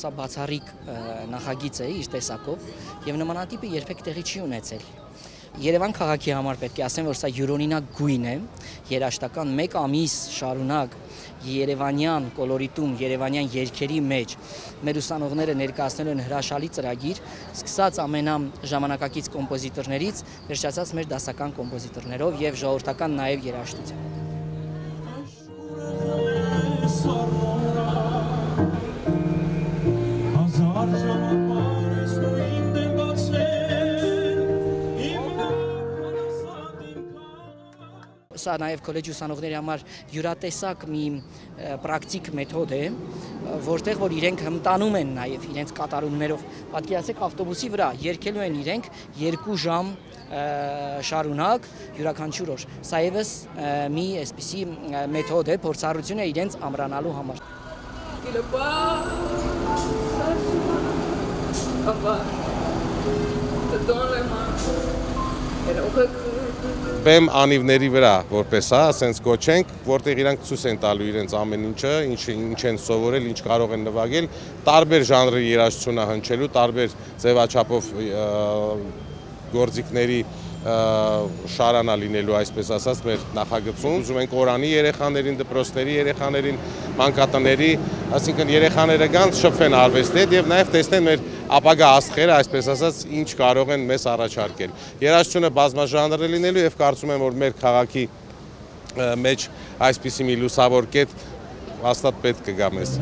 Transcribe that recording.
Սա բացառիկ նախագիծ է իր տեսակով եւ նմանատիպը երբեք տեղի չի ունեցել։ Երևան քաղաքի համար պետք է ասեմ, որ սա յուրօրինակ գույն է, երաշտական 1 ամիս շարունակ երևանյան կոլորիտում, երևանյան երգերի մեջ մեր ուսանողները ներկայացնելու են հրաշալի ծրագիր, սկսած ամենաժամանակակից կոմպոզիտորներից, վերջացած մեր դասական կոմպոզիտորներով եւ ժողովրդական նաեւ երաժշտությամբ։ Սա նաև քոլեջի ուսանողների համար յուրատեսակ մի պրակտիկ մեթոդ է, որտեղ որ իրենք հմտանում են նաև իրենց կատարումներով։ Պատկերացրեք ավտոբուսի վրա երգելու են իրենք 2 ժամ շարունակ յուրաքանչյուր օր։ Սա ևս մի այսպիսի մեթոդ է, փորձառություն է իրենց ամրանալու համար։ Բեմ անիվների վրա, որպես ասենց գոչենք, որտեղ իրանք ցույց են տալու իրենց ամեն ինչը, ինչ են սովորել, ինչ կարող են նվագել, տարբեր ժանրի երաժշտությունը հնչելու, տարբեր ձևաչափով գործիքների շարանա լինելու, այսպես ասած, մեր նախագծում։ Ուզում ենք օրանի երեխաներին, դպրոցների երեխաներին, մանկատների, այսինքն երեխաները գան, շփվեն արվեստի հետ եւ նաեւ տեսնեն մեր ապագա աստղերը, այսպես ասած, ինչ կարող են մեզ առաջարկել։ Երաժշտությունը բազմաժանր է լինելու եւ կարծում եմ, որ մեր քաղաքի մեջ այսպիսի մի լուսավոր կետ հաստատ պետք կգա մեզ։